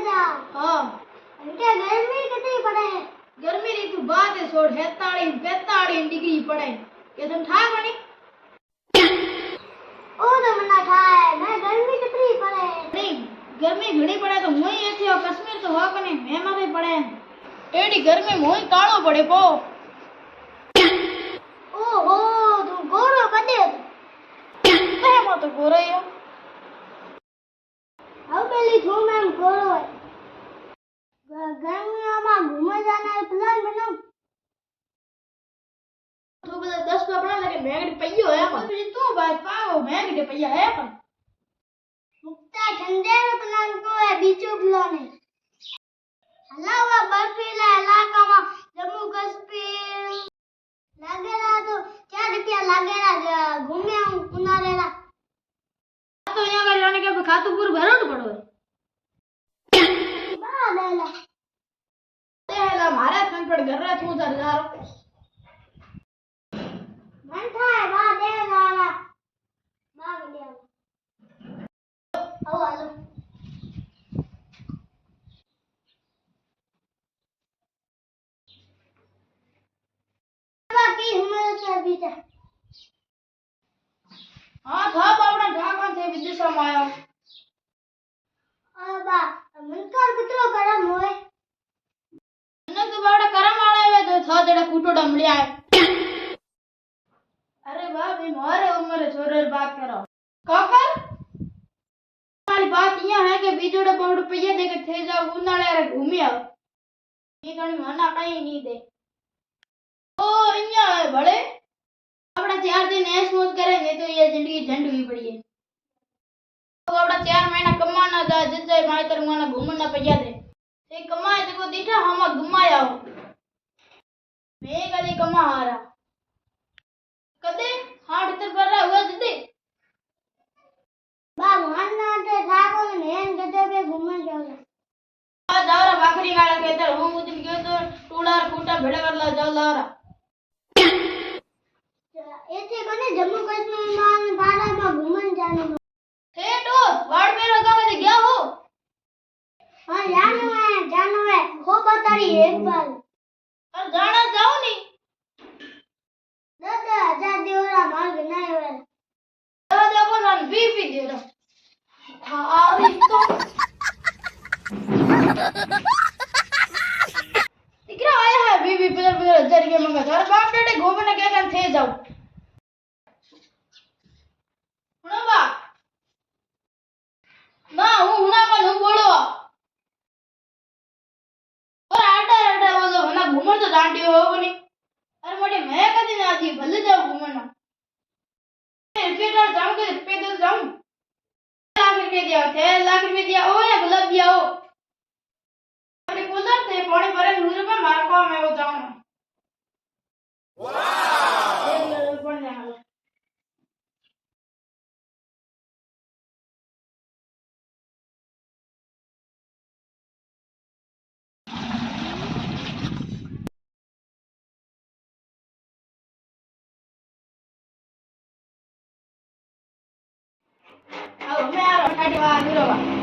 हाँ इनके गर्मी कितनी पड़े है? गर्मी री तू बात है छोड़ 43 45 डिग्री पड़े ये तुम था बनी ओ तो मना थाए मैं गर्मी कितनी पड़े नहीं गर्मी घणी पड़े तो मुई ऐसे हो कश्मीर तो हो कने मैं मारे पड़े एडी गर्मी मुई काळो पड़े को ओहो तू गोरो कदे ते मो तो गोरो यो अब पहली छो मैं गोरो है गर्मियों में घूमने जाना है प्लान बनाओ तो बता 10 पे अपना लगे मैं पहियो है पर तू बात पाओ मैं के पहिया है पर मुक्ता ठंडे में प्लान को है बीचो प्लान है हलावा बर्फीला इलाका में जम्मू कश्मीर लागेला तो 4 रुपया लागेला घूमे हम उनारेला तो यहां का जाने के खातू पूर भरोट पड़ो बा लेला तेला महाराज मन पर घर रा तू जा मन था बा दे लाला बा दे आओ आलो बाकी हमारे से बीता हां था बावड़ा ढाका थे विदेशा में आयो बा मनकार कितरो गरम होए न तो बावड़ा करम वाला है तो था जड़ा कूटोड़ा मिलिया है अरे वाह भाई मारे उम्र छोरे बात करो काकर हमारी बात यह है कि बीजोड़ा बावड़ा पैया दे के थे जाओ उनाले रे घूमी आओ ये गणी मना कहीं नहीं दे ओ इन्या है बड़े अपना 4 दिन ऐश मौज करेंगे तो ये जिंदगी झंड हुई पड़ी है तो अपना 4 महीना कमाना जा जिससे माई तर माना घूमना पैया दे ते कमाए देखो दीठा हम घुमाया हो मैं कदी कमा हारा कदे हाथ इतर पर रहा हुआ जिदे बा मानना ते साको ने गदे पे घूमने जाओ आ जावरा भाखरी गाला केतर हूं कुछ गयो तो टूड़ार फूटा भेड़ा कर ला जाओ लारा ऐसे कने जम्मू कश्मीर में बाड़ा में घूमने जाने थे तो वाड़ में लगा कदे गया हो हां जानो है हो बतारी एक बार और जाना जाओ नहीं दादा हजार देवरा मार के नहीं होए दवा देखो ना बीपी दे रहा हां अभी तो इकरा आया है बीबी पे 1000 के मंगा था बाप बेटे घूमने के कन थे जाओ सुनो बा ना हुना का नु बोलो और आटा वो जो ना घूमन तो जांटी हो बनी अरे मोटे मैं कदी ना थी भले जाओ घूमना रुपये जाऊं के रुपये दे जाऊं ₹1,00,000 दिया थे ₹1,00,000 दिया ओ या गुलाब दिया हो अरे कूलर थे पानी भरे नूर में मार को मैं वो जाऊं वाह बन जाएगा अब मैं आ रहा हूं 8 वाला